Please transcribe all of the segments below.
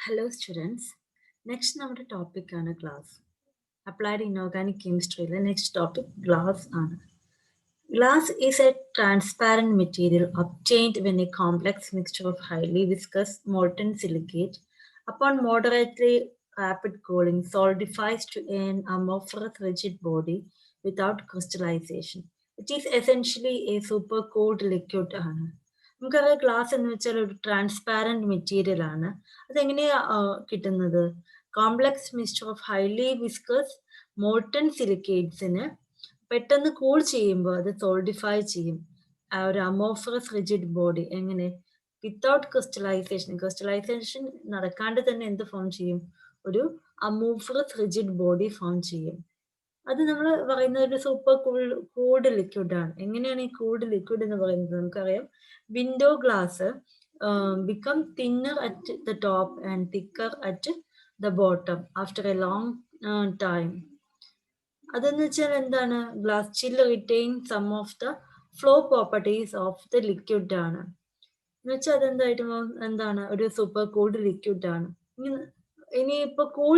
Hello students. Next നമ്മുടെ topic ആണ് glass. Applied inorganic chemistry ലെ next topic glass ആണ്. Glass is a transparent material obtained when a complex mixture of highly viscous molten silicate upon moderately rapid cooling solidifies to an amorphous rigid body without crystallization. It is essentially a supercooled liquid ആണ്. നമുക്കറിയാം glass എന്ന് വെച്ചാൽ ഒരു transparent material ആണ്. അതെങ്ങനെയാ കിട്ടുന്നത്? Complex mixture of highly viscous molten സിലിക്കേറ്റ്സിന് പെട്ടെന്ന് കൂൾ ചെയ്യുമ്പോൾ അത് സോൾഡിഫൈ ചെയ്യും. ആ ഒരു അമോർഫസ് റിജിഡ് ബോഡി എങ്ങനെ? വിത്തൗട്ട് ക്രിസ്റ്റലൈസേഷൻ നടക്കാണ്ട് തന്നെ എന്ത് ഫോം ചെയ്യും? ഒരു അമോർഫസ് റിജിഡ് ബോഡി ഫോം ചെയ്യും. അത് നമ്മൾ പറയുന്ന ഒരു സൂപ്പർ കൂൾഡ് ലിക്വിഡ് ആണ്. എങ്ങനെയാണ് ഈ കൂൾഡ് ലിക്വിഡ് എന്ന് പറയുന്നത്? നമുക്കറിയാം window glass become thinner at the top and thicker at the bottom after a long time. അതെന്ന് വെച്ചാൽ എന്താണ്? ഗ്ലാസ് ചില്ല് retain some of the flow properties of the liquid ആണ്. എന്ന് വെച്ചാൽ അതെന്തായിട്ട് എന്താണ്? ഒരു സൂപ്പർ കൂൾഡ് ലിക്വിഡ് ആണ്. ഇനിയിപ്പോ കൂൾ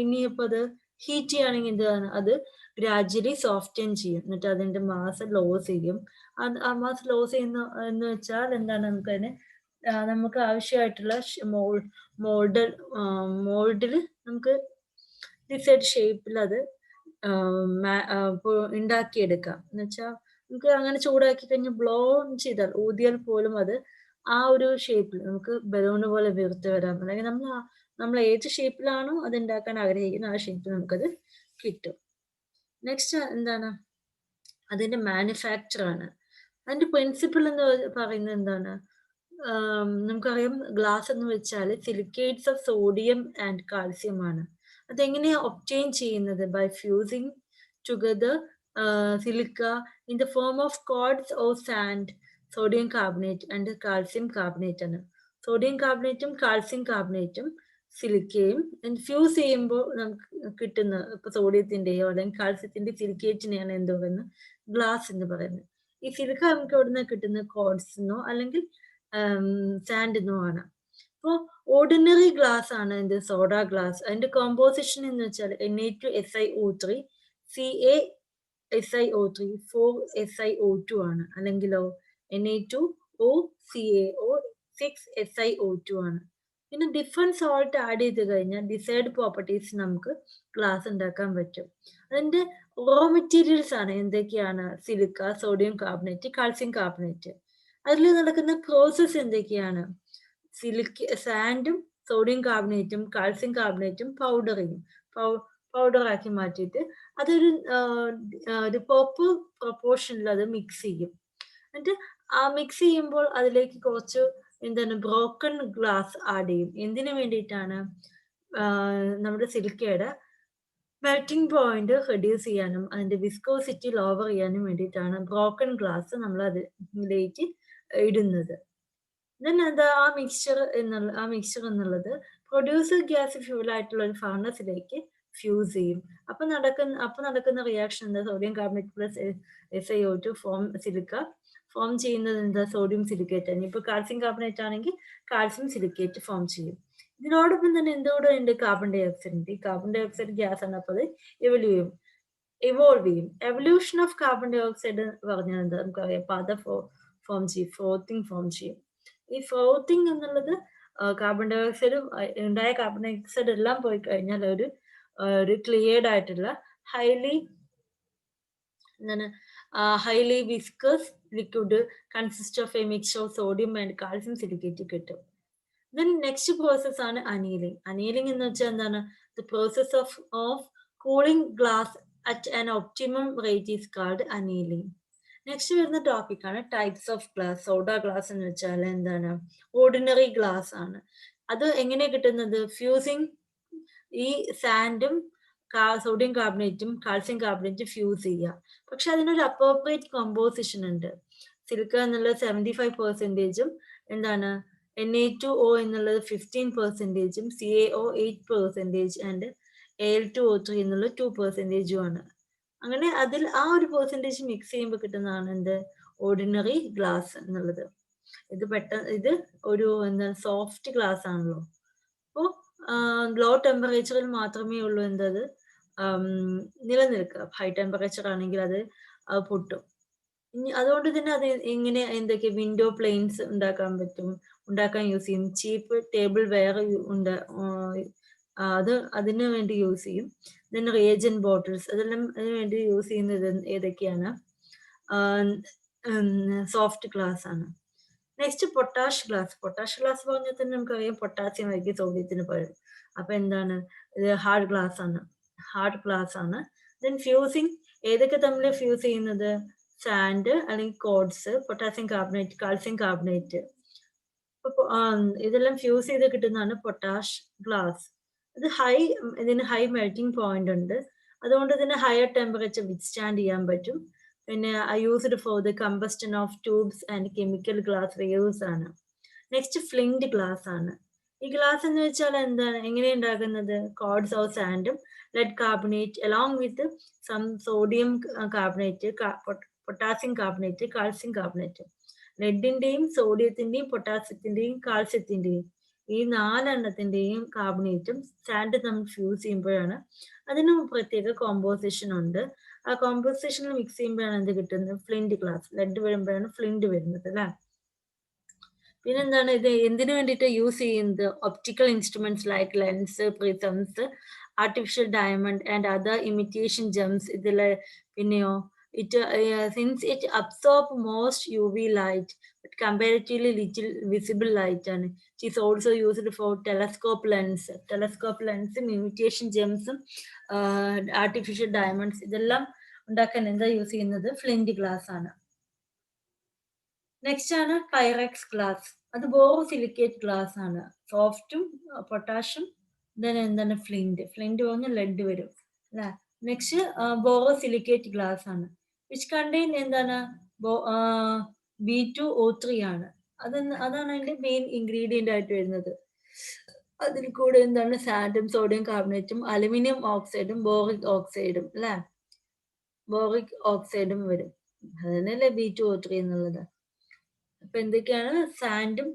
ഇനിയിപ്പോ അത് ഹീറ്റ് ചെയ്യുകയാണെങ്കിൽ എന്താണ്? അത് ഗ്രാജുവലി സോഫ്റ്റൻ ചെയ്യും. എന്നിട്ട് അതിന്റെ മാസ് ലോസ് ചെയ്യും. ആ മാസ് ലോസ് ചെയ്യുന്ന എന്ന് വെച്ചാൽ എന്താണ്? നമുക്ക് ആവശ്യമായിട്ടുള്ള മോൾഡിൽ നമുക്ക് ഡിസൈഡ് ഷേപ്പിൽ അത് ഉണ്ടാക്കിയെടുക്കാം. എന്ന് വെച്ചാൽ നമുക്ക് അങ്ങനെ ചൂടാക്കി കഴിഞ്ഞ് ബ്ലോ ചെയ്താൽ ഊതിയാൽ പോലും അത് ആ ഒരു ഷേപ്പിൽ നമുക്ക് ബലൂണ് പോലെ വീർത്ത് വരാം. അല്ലെങ്കിൽ നമ്മൾ ഏത് ഷേപ്പിലാണോ അത് ഉണ്ടാക്കാൻ ആഗ്രഹിക്കുന്നത് ആ ഷേപ്പിൽ നമുക്കത് കിട്ടും. നെക്സ്റ്റ് എന്താണ്? അതിന്റെ മാനുഫാക്ചർ ആണ്. അതിന്റെ പ്രിൻസിപ്പിൾ എന്ന് പറയുന്നത് എന്താണ്? നമുക്കറിയാം ഗ്ലാസ് എന്ന് വെച്ചാൽ silicates of sodium and calcium ആണ്. അതെങ്ങനെയാ ഒബ്റ്റെയിൻ ചെയ്യുന്നത്? By fusing together silica in the form of quartz or sand, sodium carbonate and calcium carbonate ആണ്. സോഡിയം കാർബണേറ്റും കാൽസ്യം കാർബണേറ്റും സിലിക്കയും ഫ്യൂസ് ചെയ്യുമ്പോൾ നമുക്ക് കിട്ടുന്ന ഇപ്പൊ സോഡിയത്തിന്റെയോ അല്ലെങ്കിൽ കാൽസ്യത്തിന്റെ സിലിക്കേറ്റിനെയാണ് എന്ത് പറയുന്നത്? ഗ്ലാസ് എന്ന് പറയുന്നത്. ഈ സിലിക്ക നമുക്ക് എവിടുന്ന് കിട്ടുന്നത്? കോഡ്സിന്നോ അല്ലെങ്കിൽ സാൻഡിന്നോ ആണ്. അപ്പോൾ ഓർഡിനറി ഗ്ലാസ് ആണ് എന്ത്? Soda glass. അതിന്റെ കോമ്പോസിഷൻ എന്ന് വെച്ചാൽ Na2SiO3, CaSiO3, 4SiO2 ആണ്. അല്ലെങ്കിലോ Na2OCaO, 6SiO2 ആണ്. പിന്നെ ഡിഫറെന്റ് സോൾട്ട് ആഡ് ചെയ്ത് കഴിഞ്ഞാൽ ഡിസൈഡ് പ്രോപ്പർട്ടീസ് നമുക്ക് ഗ്ലാസ് ഉണ്ടാക്കാൻ പറ്റും. അതിന്റെ റോ മെറ്റീരിയൽസ് ആണ് എന്തൊക്കെയാണ്? Silica, sodium carbonate, calcium carbonate. അതിൽ നടക്കുന്ന പ്രോസസ് എന്തൊക്കെയാണ്? സാൻഡും സോഡിയം കാർബണേറ്റും കാൽസ്യം കാർബണേറ്റും പൗഡറാക്കി മാറ്റിയിട്ട് അതൊരു പ്രോപ്പർ പ്രൊപ്പോർഷനിൽ അത് മിക്സ് ചെയ്യും. എന്നിട്ട് ആ മിക്സ് ചെയ്യുമ്പോൾ അതിലേക്ക് കുറച്ച് എന്താണ് ബ്രോക്കൺ ഗ്ലാസ് ആഡ് ചെയ്യും. എന്തിനു വേണ്ടിയിട്ടാണ്? നമ്മുടെ സിലിക്കയുടെ മെൽറ്റിംഗ് പോയിന്റ് റെഡ്യൂസ് ചെയ്യാനും അതിന്റെ വിസ്കോസിറ്റി ലോവർ ചെയ്യാനും വേണ്ടിയിട്ടാണ് ബ്രോക്കൺ ഗ്ലാസ് നമ്മൾ അതിലേക്ക് ഇടുന്നത്. ദെൻ എന്താ ആ മിക്സ്ചർ എന്നുള്ളത് പ്രൊഡ്യൂസർ ഗ്യാസ് ഫ്യൂൽ ആയിട്ടുള്ള ഒരു ഫർണസിലേക്ക് ഫ്യൂസ് ചെയ്യും. അപ്പൊ നടക്കുന്ന റിയാക്ഷൻ എന്താ? Sodium carbonate plus SiO2 form ചെയ്യുന്നത് എന്താ? സോഡിയം സിലിക്കേറ്റ് ആണ്. ഇപ്പൊ കാൽസ്യം കാർബണേറ്റ് ആണെങ്കിൽ കാൽസ്യം സിലിക്കേറ്റ് ഫോം ചെയ്യും. ഇതിനോടൊപ്പം തന്നെ എന്തുകൂടെ ഉണ്ട്? കാർബൺ ഡൈ ഓക്സൈഡ് ഉണ്ട്. ഈ കാർബൺ ഡൈ ഓക്സൈഡ് ഗ്യാസ് ആണ്. അപ്പൊ അത് ഇവോൾവ് ചെയ്യും. Evolution of carbon dioxide പറഞ്ഞാൽ എന്താ? നമുക്കറിയാം പത ഫോം ചെയ്യും, ഫ്രോത്തിങ് ഫോം ചെയ്യും. ഈ ഫ്രോത്തിങ് എന്നുള്ളത് കാർബൺ ഡൈ ഓക്സൈഡ് ഉണ്ടായ കാർബൺ ഡൈ ഓക്സൈഡ് എല്ലാം പോയി കഴിഞ്ഞാൽ ഒരു ക്ലിയർഡ് ആയിട്ടുള്ള highly viscous liquid consist of A mixture of sodium and calcium silicate കിട്ടും. ദെൻ നെക്സ്റ്റ് പ്രോസസ് ആണ് അനീലിംഗ്. അനീലിംഗ് എന്ന് വെച്ചാൽ എന്താണ്? The process of cooling glass at an optimum rate is called annealing. Next വരുന്ന topic ആണ് types of glass. Soda glass എന്ന് വെച്ചാൽ എന്താണ്? ഓർഡിനറി ഗ്ലാസ് ആണ്. അത് എങ്ങനെ കിട്ടുന്നത്? ഫ്യൂസിങ് ഈ സാൻഡും സോഡിയം കാർബണേറ്റും കാൽസ്യം കാർബണേറ്റും ഫ്യൂസ് ചെയ്യുക. പക്ഷെ അതിനൊരു അപ്രോപ്രിയേറ്റ് കോമ്പോസിഷൻ ഉണ്ട്. സിലിക്ക എന്നുള്ളത് 75%, എന്താണ് Na2O എന്നുള്ളത് 15%, CaO 8% ആൻഡ് Al2O3 എന്നുള്ളത് 2% ആണ്. അങ്ങനെ അതിൽ ആ ഒരു പെർസെൻറ്റേജ് മിക്സ് ചെയ്യുമ്പോൾ കിട്ടുന്നതാണ് എന്ത്? ഓർഡിനറി ഗ്ലാസ് എന്നുള്ളത്. ഇത് ഒരു സോഫ്റ്റ് ഗ്ലാസ് ആണല്ലോ. അപ്പോൾ ലോ ടെമ്പറേച്ചറിൽ മാത്രമേ ഉള്ളൂ എന്തത് നിലനിൽക്കുക. ഹൈ ടെമ്പറേച്ചർ ആണെങ്കിൽ അത് പൊട്ടും. ഇനി അതുകൊണ്ട് തന്നെ അത് ഇങ്ങനെ എന്തൊക്കെ വിൻഡോ പ്ലെയിൻസ് ഉണ്ടാക്കാൻ യൂസ് ചെയ്യും. ചീപ്പ് ടേബിൾ വെയർ ഉണ്ട്. അത് അതിന് വേണ്ടി യൂസ് ചെയ്യും. ദെൻ റിയേജൻ ബോട്ടിൽസ് അതെല്ലാം അതിന് വേണ്ടി യൂസ് ചെയ്യുന്നത് ഏതൊക്കെയാണ്? സോഫ്റ്റ് ഗ്ലാസ് ആണ്. Next potash glass. Potash glass പറഞ്ഞാൽ തന്നെ നമുക്കറിയാം പൊട്ടാസ്യം ആയിരിക്കും സോഡിയത്തിന് പകരം. അപ്പൊ എന്താണ് ഇത്? ഹാർഡ് ഗ്ലാസ് ആണ്. ഹാർഡ് ഗ്ലാസ് ആണ്. ദെൻ ഫ്യൂസിങ് ഏതൊക്കെ തമ്മിൽ ഫ്യൂസ് ചെയ്യുന്നത്? സാൻഡ് അല്ലെങ്കിൽ quartz, potassium carbonate, calcium carbonate. ഇതെല്ലാം ഫ്യൂസ് ചെയ്ത് കിട്ടുന്നതാണ് പൊട്ടാഷ് ഗ്ലാസ്. ഇതിന് ഹൈ മെൽറ്റിംഗ് പോയിന്റ് ഉണ്ട്. അതുകൊണ്ട് തന്നെ ഹയർ ടെമ്പറേച്ചർ വിത്ത്സ്റ്റാൻഡ് ചെയ്യാൻ പറ്റും. പിന്നെ I used for the combustion of tubes and chemical glass wares ആണ്. നെക്സ്റ്റ് ഫ്ലിൻഡ് ഗ്ലാസ് ആണ്. ഈ ഗ്ലാസ് എന്ന് വെച്ചാൽ എന്താണ്? എങ്ങനെയാണ് ഉണ്ടാക്കുന്നത്? കോഡ്സ് ഓഫ് സാൻഡും lead carbonate along with some sodium carbonate, potassium carbonate, calcium carbonate. ലെഡിന്റെയും സോഡിയത്തിന്റെയും പൊട്ടാസ്യത്തിന്റെയും കാൽസ്യത്തിന്റെയും ഈ 4 എണ്ണത്തിന്റെയും കാർബണേറ്റും സാൻഡ് തമ്മിൽ ഫ്യൂസ് ചെയ്യുമ്പോഴാണ് അതിന് പ്രത്യേക കോമ്പോസിഷൻ ഉണ്ട്. ആ കോമ്പോസിഷനിൽ മിക്സ് ചെയ്യുമ്പോഴാണ് എന്ത് കിട്ടുന്നത്? Flint glass. ലെഡ് വരുമ്പോഴാണ് ഫ്ലിൻഡ് വരുന്നത് അല്ലേ? പിന്നെന്താണ് ഇത് എന്തിനു വേണ്ടിയിട്ട് യൂസ് ചെയ്യുന്നത്? Optical instruments like lens, prisms, artificial diamond and other imitation Gems. ഇതില് പിന്നെയോ since it absorb most UV light but comparatively little visible light ആണ്. It is also used for telescope lens. Telescope ലെൻസും imitation ജെംസും artificial diamonds ഇതെല്ലാം ഉണ്ടാക്കാൻ എന്താ use ചെയ്യുന്നത്? Flint glass ആണ്. നെക്സ്റ്റ് ആണ് പൈറക്സ് ഗ്ലാസ്. അത് ബോറോസിലിക്കേറ്റ് ഗ്ലാസ് ആണ്. സോഫ്റ്റും പൊട്ടാഷും ദെൻ എന്താണ്? ഫ്ലിൻഡ് വന്ന് ലെഡ് വരും അല്ലേ? നെക്സ്റ്റ് ബോറോസിലിക്കേറ്റ് ഗ്ലാസ് ആണ്. വിച്ച് കണ്ടെയ്ൻ എന്താണ്? B2O3 ആണ്. അതാണ് അതിന്റെ മെയിൻ ഇൻഗ്രീഡിയന്റ് ആയിട്ട് വരുന്നത്. അതിൽ കൂടെ എന്താണ്? സാൻഡും സോഡിയം കാർബണേറ്റും അലുമിനിയം ഓക്സൈഡും ബോറിക് ഓക്സൈഡും അല്ലേ? ബോറിക് ഓക്സൈഡും വരും. അതന്നെയല്ലേ B2O3 എന്നുള്ളത്. അപ്പൊ എന്തൊക്കെയാണ്? സാൻഡും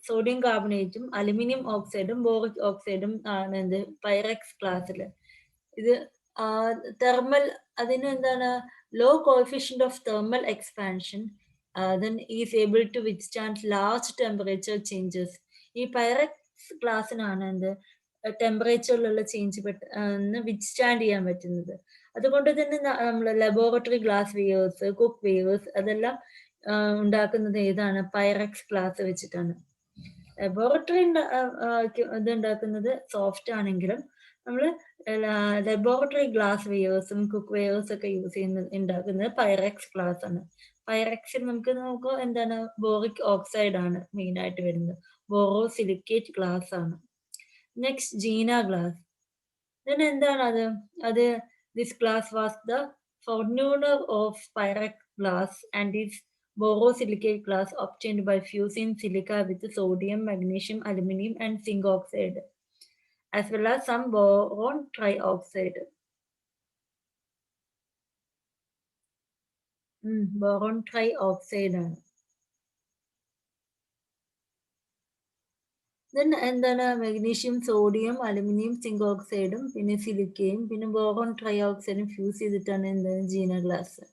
സോഡിയം കാർബണേറ്റും അലുമിനിയം ഓക്സൈഡും ബോറിക് ഓക്സൈഡും ആണ് എന്ത്? പൈറക്സ് ഗ്ലാസ്സില്. ഇത് തെർമൽ അതിന് എന്താണ്? Low coefficient of thermal expansion then is able to withstand large temperature changes. ഈ പൈറക്സ് ഗ്ലാസ്സിനാണ് എന്ത്? ടെമ്പറേച്ചറിലുള്ള ചേഞ്ച് വിത്ത്സ്റ്റാൻഡ് ചെയ്യാൻ പറ്റുന്നത്. അതുകൊണ്ട് തന്നെ നമ്മൾ laboratory glass wares, cook wares അതെല്ലാം ഉണ്ടാക്കുന്നത് ഏതാണ്? പൈറക്സ് ഗ്ലാസ് വെച്ചിട്ടാണ്. ലബോറട്ടറി ഇത് ഉണ്ടാക്കുന്നത് സോഫ്റ്റ് ആണെങ്കിലും നമ്മൾ ലബോറട്ടറി ഗ്ലാസ് വെയേഴ്സും കുക്ക് വെയേഴ്സ് ഒക്കെ ഉണ്ടാക്കുന്നത് പൈറക്സ് ഗ്ലാസ് ആണ്. പൈറക്സിൽ നമുക്ക് എന്താണ്? ബോറിക് ഓക്സൈഡ് ആണ് മെയിൻ ആയിട്ട് വരുന്നത്. ബോറോസിലിക്കേറ്റ് ഗ്ലാസ് ആണ്. Next Jena glass. then എന്താണ് അത്? This glass was the formula of Pyrex glass and it's borosilicate glass obtained by fusing silica with sodium, magnesium, aluminum, and zinc oxide, as well as some boron trioxide. Boron trioxide ആണ്. Then എന്താണ്? Magnesium, sodium, aluminium, zinc ഓക്സൈഡും പിന്നെ സിലിക്കയും പിന്നെ boron ട്രയോക്സൈഡും fuse ചെയ്തിട്ടാണ് എന്താണ്? Jeena glass.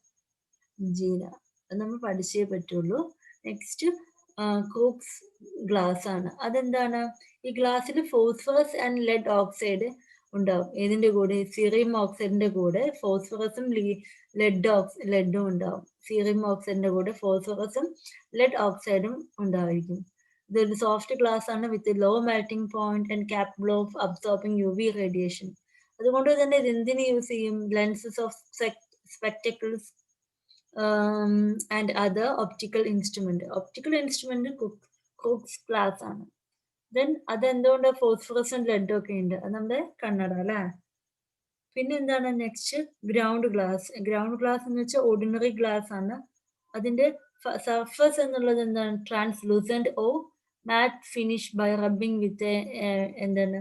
Jeena അത് നമ്മൾ പഠിച്ചേ പറ്റുള്ളൂ. നെക്സ്റ്റ് ക്രൂക്സ് ഗ്ലാസ് ആണ്. അതെന്താണ്? ഈ ഗ്ലാസ്സിൽ ഫോസ്ഫറസ് ആൻഡ് ലെഡ് ഓക്സൈഡ് ഉണ്ടാവും. ഏതിന്റെ കൂടെ? സീറിയം ഓക്സൈഡിന്റെ കൂടെ ഫോസ്ഫറസും ലെഡും ഉണ്ടാവും. സീറിയം ഓക്സൈഡിന്റെ കൂടെ ഫോസ്ഫറസും ലെഡ് ഓക്സൈഡും ഉണ്ടായിരിക്കും. ഇതൊരു സോഫ്റ്റ് ഗ്ലാസ് ആണ് with low melting point and capable of absorbing UV radiation. അതുകൊണ്ട് തന്നെ ഇത് എന്തിന് യൂസ് ചെയ്യും? Lenses of spectacles and other optical instrument. Optical instrument Crookes glass ആണ്. ദെൻ അതെന്തുകൊണ്ട്? ഫോസ്ഫറസും ലെഡും ഒക്കെ ഉണ്ട്. അത് നമ്മുടെ കണ്ണട അല്ലേ? പിന്നെ എന്താണ്? Next ground glass. Ground glass എന്ന് വെച്ചാൽ ഓർഡിനറി ഗ്ലാസ് ആണ്. അതിന്റെ സർഫസ് എന്നുള്ളത് എന്താണ്? Translucent or matte finish by rubbing with എന്താണ്?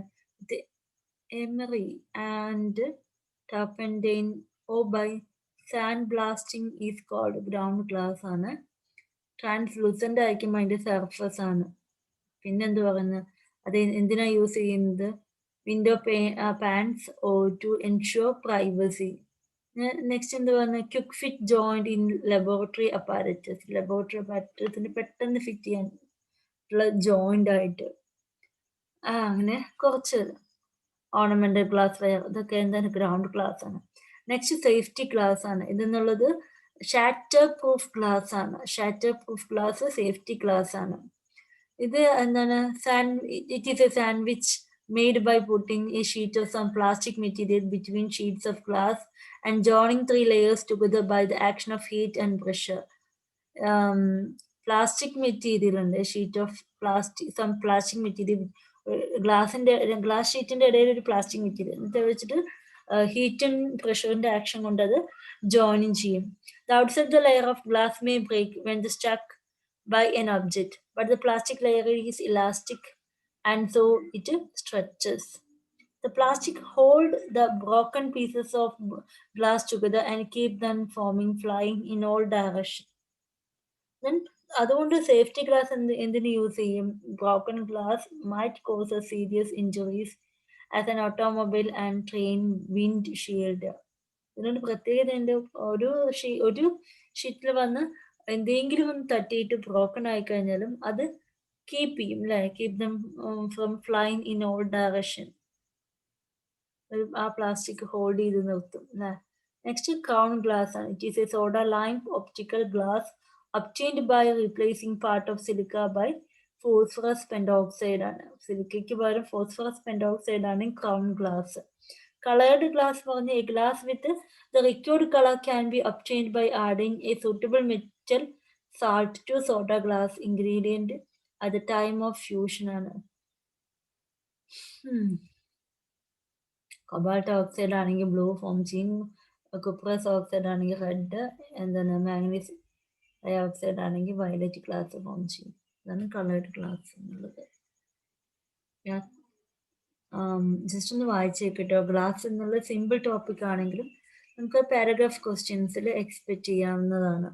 Emery and turpentine or by sand blasting is called ground glass ആണ്. ട്രാൻസ്ലൂസന്റ് ആയിരിക്കും അതിന്റെ സർഫസ് ആണ്. പിന്നെന്ത് പറയുന്നത്? അത് എന്തിനാ യൂസ് ചെയ്യുന്നത്? Window panes or to ensure privacy. Next എന്ത് പറഞ്ഞ quick fit joint in laboratory apparatus. Laboratory അപ്പാരറ്റസിന് പെട്ടെന്ന് ഫിറ്റ് ചെയ്യാൻ ഉള്ള ജോയിന്റ് ആയിട്ട്. അങ്ങനെ കുറച്ച് ഓർണമെന്റൽ ഗ്ലാസ് വെയർ, ഇതൊക്കെ എന്താണ് ഗ്രൗണ്ട് ഗ്ലാസ് ആണ്. നെക്സ്റ്റ് സേഫ്റ്റി ഗ്ലാസ് ആണ്. ഇതെന്നുള്ളത് ഷാറ്റർ പ്രൂഫ് ഗ്ലാസ് ആണ്. Shatter proof glass safety glass ആണ്. ഇത് എന്താണ് it is A sandwich made by putting a sheet of some plastic material between sheets of glass and joining 3 layers together by the action of heat and pressure. Plastic material ഉണ്ട്, sheet of plastic material, glass ഷീറ്റിന്റെ ഇടയിൽ ഒരു plastic material എന്നിട്ട് വെച്ചിട്ട് heat and പ്രഷറിന്റെ action കൊണ്ട് അത് join ചെയ്യും. The outside the layer of glass may break when the struck by an object, but the plastic layer is elastic and so it stretches. The plastic hold the broken pieces of glass together and keep them from flying in all directions. Then അതുകൊണ്ട് safety glass എന്തിനു use ചെയ്യും? Broken glass might cause a serious injuries as an automobile and train windshield. ഇതിനൊരു പ്രത്യേകത ഉണ്ട്. ഒരു ഷീറ്റിൽ വന്ന് എന്തെങ്കിലും ഒന്ന് തട്ടിയിട്ട് ബ്രോക്കൺ ആയി കഴിഞ്ഞാലും അത് കീപ്പ് ചെയ്യും അല്ലെ, keep them from flying in all direction. ആ പ്ലാസ്റ്റിക് ഹോൾഡ് ചെയ്ത് നിർത്തും അല്ലെ. നെക്സ്റ്റ് ക്രൗൺ ഗ്ലാസ് ആണ്. It is A soda lime optical glass obtained by replacing part of silica by phosphorus pentoxide ആണ്. സിലിക്കയ്ക്ക് പകരം ഫോസ്ഫറസ് പെൻറ്റോക്സൈഡ് ആണ് ക്രൗൺ ഗ്ലാസ്. കളേർഡ് ഗ്ലാസ് പറഞ്ഞ A glass with the required colour can be obtained by adding a suitable metal salt to soda glass ingredient at the time of fusion ആണ്. Cobalt oxide ആണെങ്കിൽ blue form ചെയ്യും, cuprous oxide ആണെങ്കിൽ red, എന്താണ് മാഗ്നീസ് dioxide ആണെങ്കിൽ violet glass form ചെയ്യും. ഇതാണ് coloured glass എന്നുള്ളത്. Just ഒന്ന് വായിച്ചേക്കട്ടോ. ഗ്ലാസ് എന്നുള്ള സിമ്പിൾ ടോപ്പിക് ആണെങ്കിലും നമുക്ക് പാരഗ്രാഫ് ക്വസ്റ്റ്യൻസിൽ എക്സ്പെക്ട് ചെയ്യാവുന്നതാണ്.